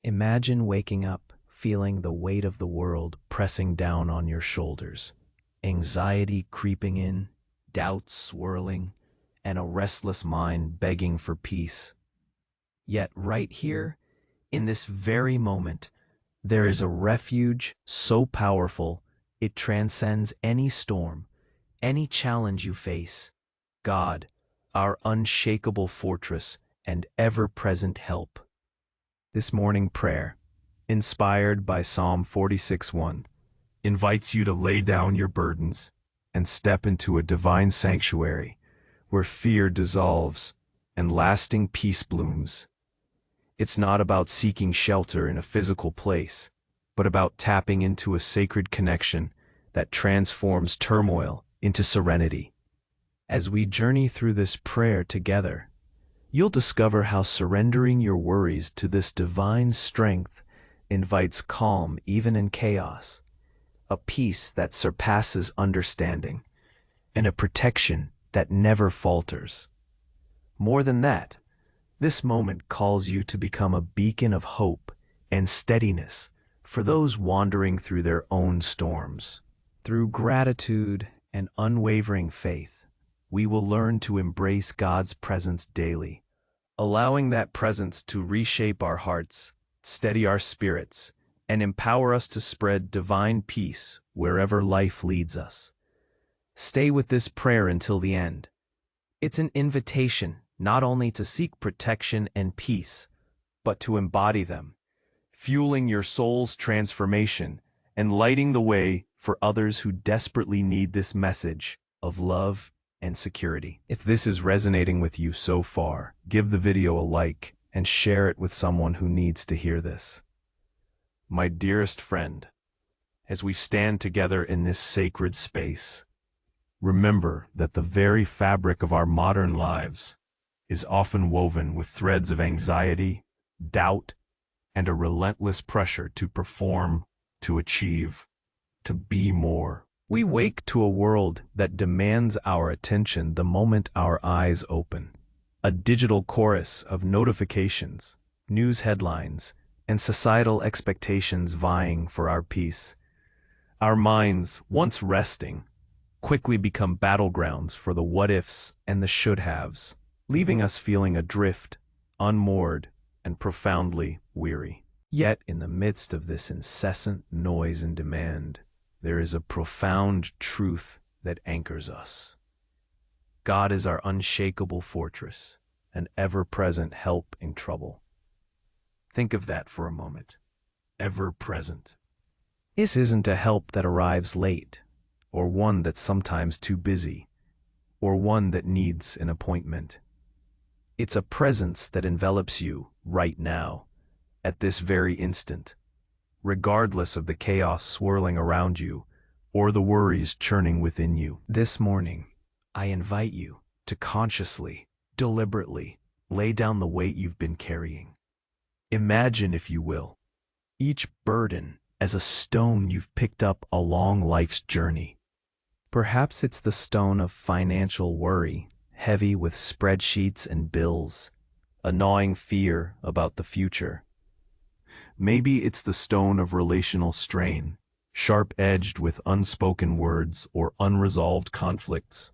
Imagine waking up, feeling the weight of the world pressing down on your shoulders, anxiety creeping in, doubts swirling, and a restless mind begging for peace. Yet right here, in this very moment, there is a refuge so powerful it transcends any storm, any challenge you face. God, our unshakable fortress and ever-present help. This morning prayer, inspired by Psalm 46:1, invites you to lay down your burdens and step into a divine sanctuary where fear dissolves and lasting peace blooms. It's not about seeking shelter in a physical place, but about tapping into a sacred connection that transforms turmoil into serenity. As we journey through this prayer together, you'll discover how surrendering your worries to this divine strength invites calm even in chaos, a peace that surpasses understanding, and a protection that never falters. More than that, this moment calls you to become a beacon of hope and steadiness for those wandering through their own storms. Through gratitude and unwavering faith, we will learn to embrace God's presence daily, allowing that presence to reshape our hearts, steady our spirits, and empower us to spread divine peace wherever life leads us. Stay with this prayer until the end. It's an invitation not only to seek protection and peace, but to embody them, fueling your soul's transformation and lighting the way for others who desperately need this message of love and security. If this is resonating with you so far, give the video a like and share it with someone who needs to hear this. My dearest friend, as we stand together in this sacred space, remember that the very fabric of our modern lives is often woven with threads of anxiety, doubt, and a relentless pressure to perform, to achieve, to be more. We wake to a world that demands our attention the moment our eyes open. A digital chorus of notifications, news headlines, and societal expectations vying for our peace. Our minds, once resting, quickly become battlegrounds for the what-ifs and the should-haves, leaving us feeling adrift, unmoored, and profoundly weary. Yet, in the midst of this incessant noise and demand, there is a profound truth that anchors us. God is our unshakable fortress, an ever-present help in trouble. Think of that for a moment. Ever-present. This isn't a help that arrives late, or one that's sometimes too busy, or one that needs an appointment. It's a presence that envelops you right now, at this very instant, regardless of the chaos swirling around you or the worries churning within you. This morning, I invite you to consciously, deliberately lay down the weight you've been carrying. Imagine, if you will, each burden as a stone you've picked up along life's journey. Perhaps it's the stone of financial worry, heavy with spreadsheets and bills, a gnawing fear about the future. Maybe it's the stone of relational strain, sharp-edged with unspoken words or unresolved conflicts,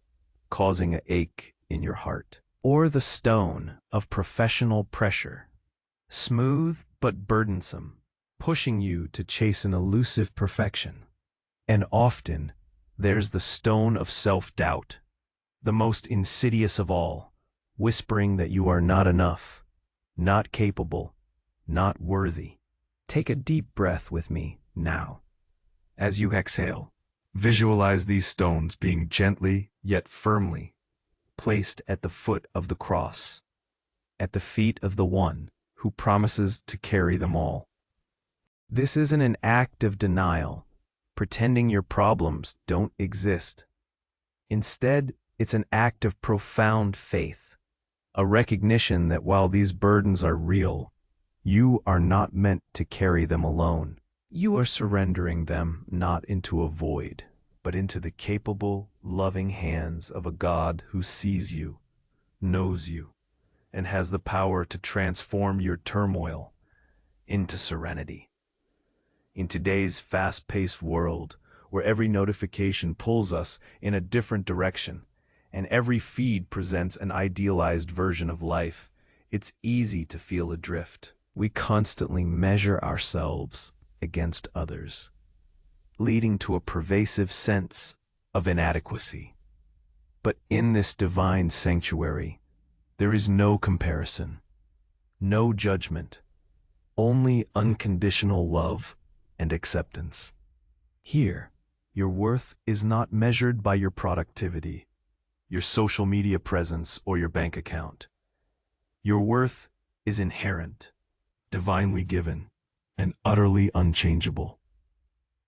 causing an ache in your heart. Or the stone of professional pressure, smooth but burdensome, pushing you to chase an elusive perfection. And often, there's the stone of self-doubt, the most insidious of all, whispering that you are not enough, not capable, not worthy. Take a deep breath with me now. As you exhale, visualize these stones being gently yet firmly placed at the foot of the cross, at the feet of the one who promises to carry them all. This isn't an act of denial, pretending your problems don't exist. Instead, it's an act of profound faith, a recognition that while these burdens are real, you are not meant to carry them alone. You are surrendering them not into a void, but into the capable, loving hands of a God who sees you, knows you, and has the power to transform your turmoil into serenity. In today's fast-paced world, where every notification pulls us in a different direction, and every feed presents an idealized version of life, it's easy to feel adrift. We constantly measure ourselves against others, leading to a pervasive sense of inadequacy. But in this divine sanctuary, there is no comparison, no judgment, only unconditional love and acceptance. Here, your worth is not measured by your productivity, your social media presence, or your bank account. Your worth is inherent, divinely given, and utterly unchangeable.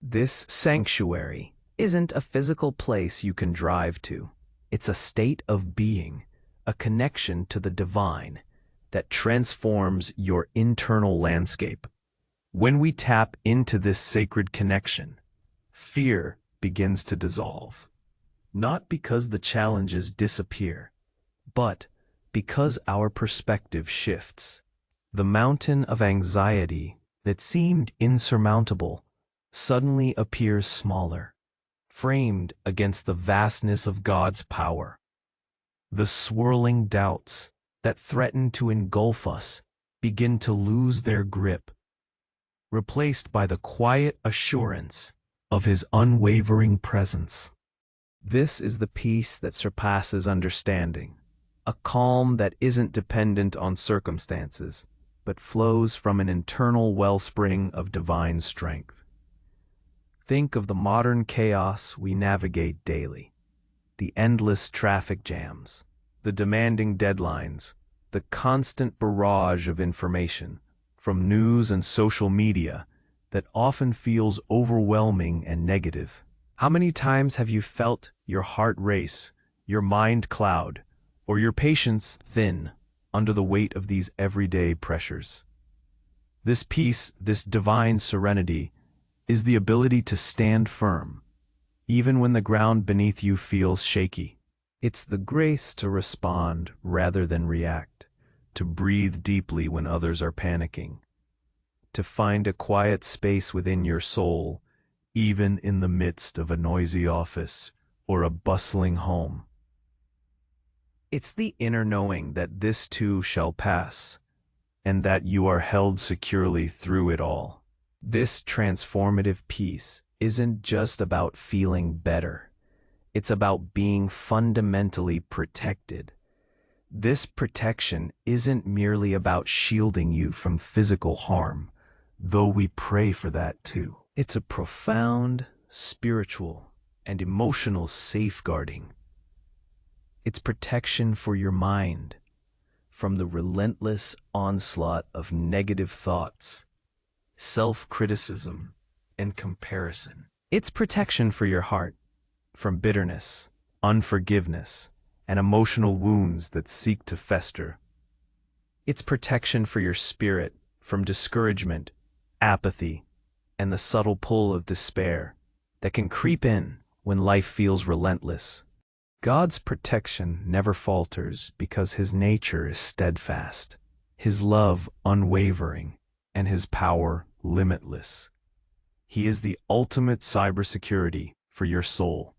This sanctuary isn't a physical place you can drive to. It's a state of being, a connection to the divine that transforms your internal landscape. When we tap into this sacred connection, fear begins to dissolve. Not because the challenges disappear, but because our perspective shifts. The mountain of anxiety that seemed insurmountable suddenly appears smaller, framed against the vastness of God's power. The swirling doubts that threaten to engulf us begin to lose their grip, replaced by the quiet assurance of His unwavering presence. This is the peace that surpasses understanding, a calm that isn't dependent on circumstances, but flows from an internal wellspring of divine strength. Think of the modern chaos we navigate daily, the endless traffic jams, the demanding deadlines, the constant barrage of information from news and social media that often feels overwhelming and negative. How many times have you felt your heart race, your mind cloud, or your patience thin under the weight of these everyday pressures? This peace, this divine serenity, is the ability to stand firm, even when the ground beneath you feels shaky. It's the grace to respond rather than react, to breathe deeply when others are panicking, to find a quiet space within your soul, even in the midst of a noisy office or a bustling home. It's the inner knowing that this too shall pass, and that you are held securely through it all. This transformative peace isn't just about feeling better. It's about being fundamentally protected. This protection isn't merely about shielding you from physical harm, though we pray for that too. It's a profound spiritual and emotional safeguarding. It's protection for your mind from the relentless onslaught of negative thoughts, self-criticism, and comparison. It's protection for your heart from bitterness, unforgiveness, and emotional wounds that seek to fester. It's protection for your spirit from discouragement, apathy, and the subtle pull of despair that can creep in when life feels relentless. God's protection never falters because His nature is steadfast, His love unwavering, and His power limitless. He is the ultimate cybersecurity for your soul,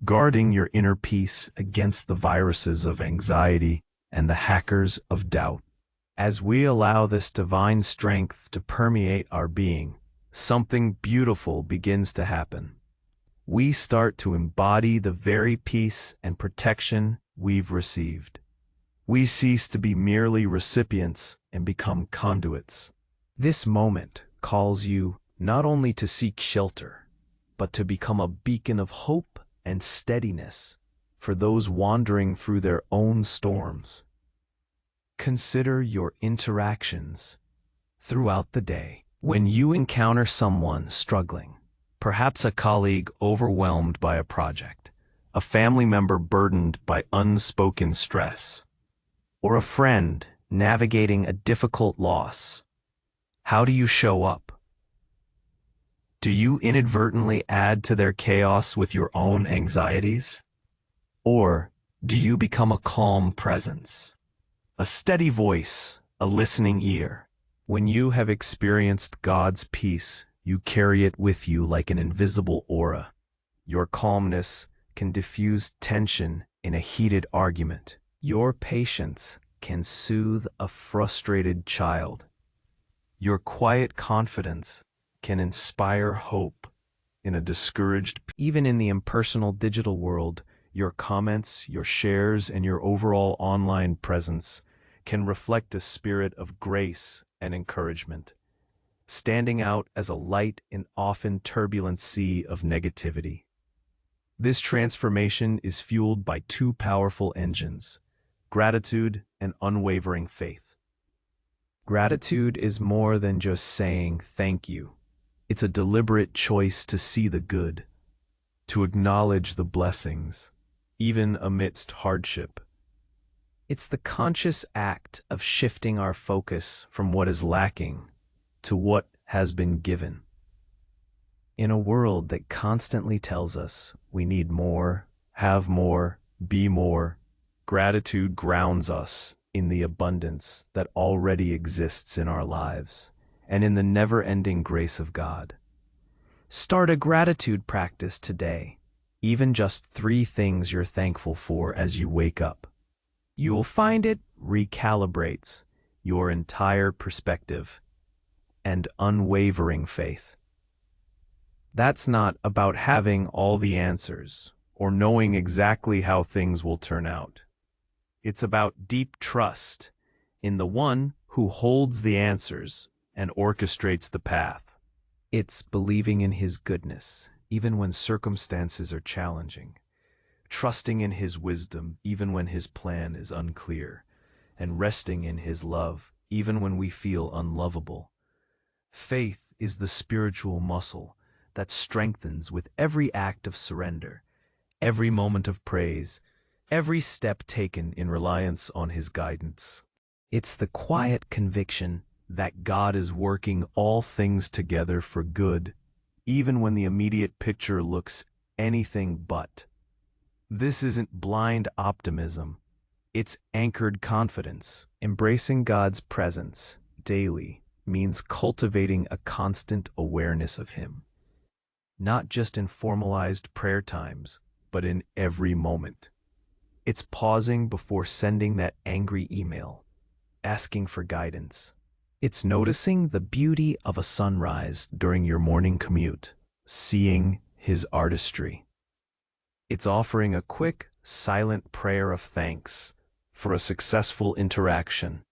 guarding your inner peace against the viruses of anxiety and the hackers of doubt. As we allow this divine strength to permeate our being, something beautiful begins to happen. We start to embody the very peace and protection we've received. We cease to be merely recipients and become conduits. This moment calls you not only to seek shelter, but to become a beacon of hope and steadiness for those wandering through their own storms. Consider your interactions throughout the day. When you encounter someone struggling, perhaps a colleague overwhelmed by a project, a family member burdened by unspoken stress, or a friend navigating a difficult loss, how do you show up? Do you inadvertently add to their chaos with your own anxieties? Or do you become a calm presence, a steady voice, a listening ear? When you have experienced God's peace, you carry it with you like an invisible aura. Your calmness can diffuse tension in a heated argument. Your patience can soothe a frustrated child. Your quiet confidence can inspire hope in a discouraged. Even in the impersonal digital world, your comments, your shares, and your overall online presence can reflect a spirit of grace and encouragement, standing out as a light in often turbulent sea of negativity. This transformation is fueled by two powerful engines: gratitude and unwavering faith. Gratitude is more than just saying thank you. It's a deliberate choice to see the good, to acknowledge the blessings, even amidst hardship. It's the conscious act of shifting our focus from what is lacking to what has been given. In a world that constantly tells us we need more, have more, be more, gratitude grounds us in the abundance that already exists in our lives and in the never-ending grace of God. Start a gratitude practice today, even just 3 things you're thankful for as you wake up. You'll find it recalibrates your entire perspective and unwavering faith. That's not about having all the answers or knowing exactly how things will turn out. It's about deep trust in the one who holds the answers and orchestrates the path. It's believing in his goodness, even when circumstances are challenging, trusting in his wisdom, even when his plan is unclear, and resting in his love, even when we feel unlovable. Faith is the spiritual muscle that strengthens with every act of surrender, every moment of praise, every step taken in reliance on his guidance. It's the quiet conviction that God is working all things together for good, even when the immediate picture looks anything but. This isn't blind optimism, it's anchored confidence. Embracing God's presence daily means cultivating a constant awareness of him, not just in formalized prayer times, but in every moment. It's pausing before sending that angry email, asking for guidance. It's noticing the beauty of a sunrise during your morning commute, seeing his artistry. It's offering a quick, silent prayer of thanks for a successful interaction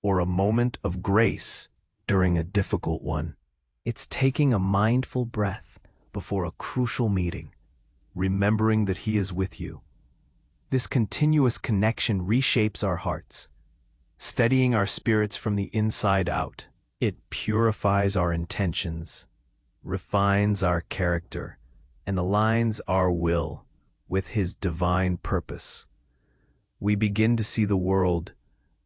or a moment of grace during a difficult one. It's taking a mindful breath before a crucial meeting, remembering that he is with you. This continuous connection reshapes our hearts, steadying our spirits from the inside out. It purifies our intentions, refines our character, and aligns our will with his divine purpose. We begin to see the world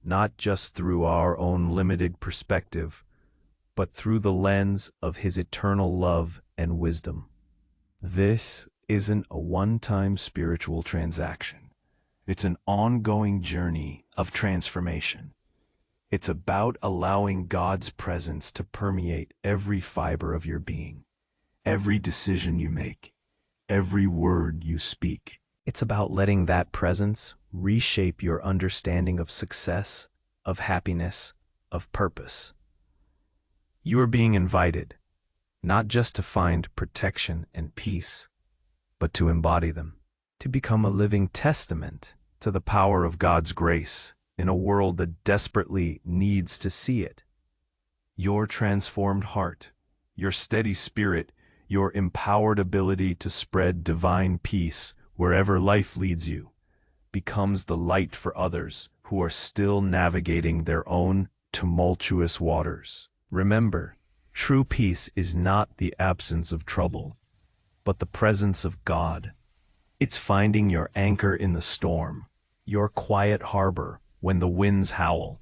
not just through our own limited perspective, but through the lens of his eternal love and wisdom. This isn't a one-time spiritual transaction. It's an ongoing journey of transformation. It's about allowing God's presence to permeate every fiber of your being, every decision you make, every word you speak. It's about letting that presence reshape your understanding of success, of happiness, of purpose. You are being invited, not just to find protection and peace, but to embody them, to become a living testament to the power of God's grace in a world that desperately needs to see it. Your transformed heart, your steady spirit, your empowered ability to spread divine peace wherever life leads you, becomes the light for others who are still navigating their own tumultuous waters. Remember, true peace is not the absence of trouble, but the presence of God. It's finding your anchor in the storm, your quiet harbor when the winds howl,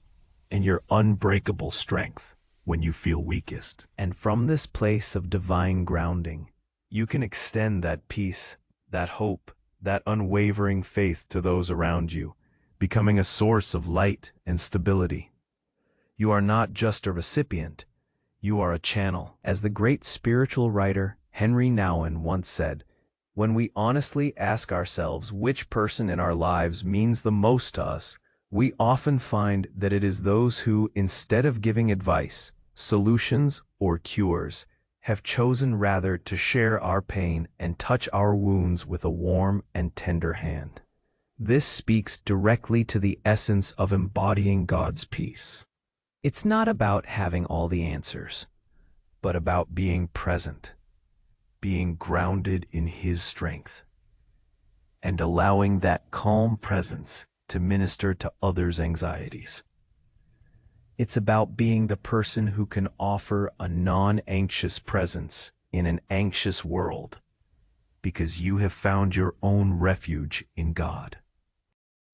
and your unbreakable strength when you feel weakest. And from this place of divine grounding, you can extend that peace, that hope, that unwavering faith to those around you, becoming a source of light and stability. You are not just a recipient, you are a channel. As the great spiritual writer Henry Nouwen once said, when we honestly ask ourselves which person in our lives means the most to us, we often find that it is those who, instead of giving advice, solutions, or cures, have chosen rather to share our pain and touch our wounds with a warm and tender hand. This speaks directly to the essence of embodying God's peace. It's not about having all the answers, but about being present, being grounded in His strength, and allowing that calm presence to minister to others' anxieties. It's about being the person who can offer a non-anxious presence in an anxious world, because you have found your own refuge in God.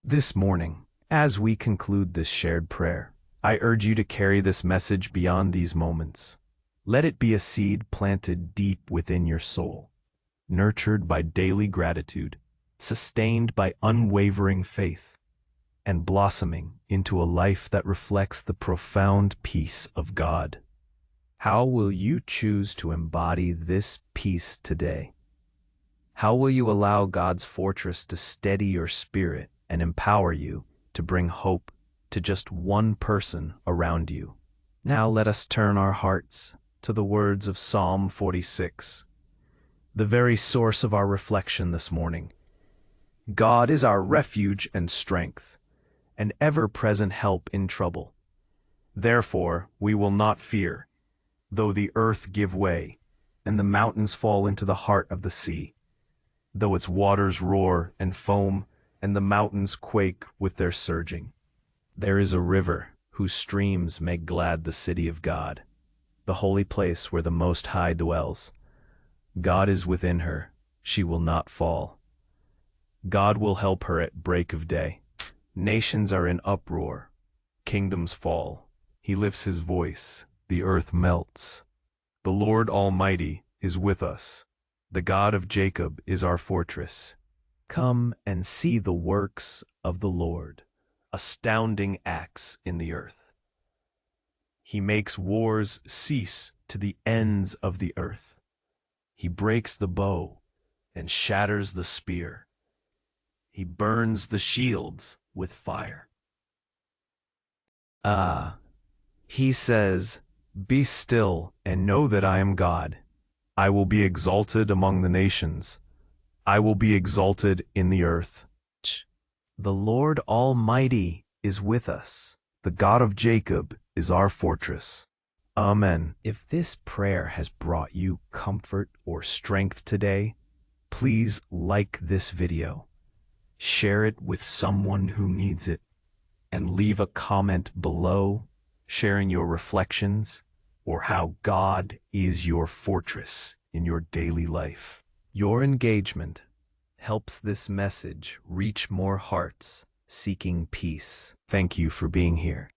This morning, as we conclude this shared prayer, I urge you to carry this message beyond these moments. Let it be a seed planted deep within your soul, nurtured by daily gratitude, sustained by unwavering faith, and blossoming into a life that reflects the profound peace of God. How will you choose to embody this peace today? How will you allow God's fortress to steady your spirit and empower you to bring hope to just one person around you? Now let us turn our hearts to the words of Psalm 46, the very source of our reflection this morning. God is our refuge and strength, an ever-present help in trouble. Therefore we will not fear, though the earth give way, and the mountains fall into the heart of the sea, though its waters roar and foam, and the mountains quake with their surging. There is a river whose streams make glad the city of God, the holy place where the Most High dwells. God is within her, she will not fall. God will help her at break of day. Nations are in uproar, kingdoms fall. He lifts his voice, the earth melts. The Lord Almighty is with us. The God of Jacob is our fortress. Come and see the works of the Lord, astounding acts in the earth. He makes wars cease to the ends of the earth. He breaks the bow and shatters the spear. He burns the shields with fire. He says, "Be still and know that I am God. I will be exalted among the nations. I will be exalted in the earth." The Lord Almighty is with us. The God of Jacob is our fortress. Amen. If this prayer has brought you comfort or strength today, please like this video, share it with someone who needs it, and leave a comment below sharing your reflections or how God is your fortress in your daily life. Your engagement helps this message reach more hearts seeking peace. Thank you for being here.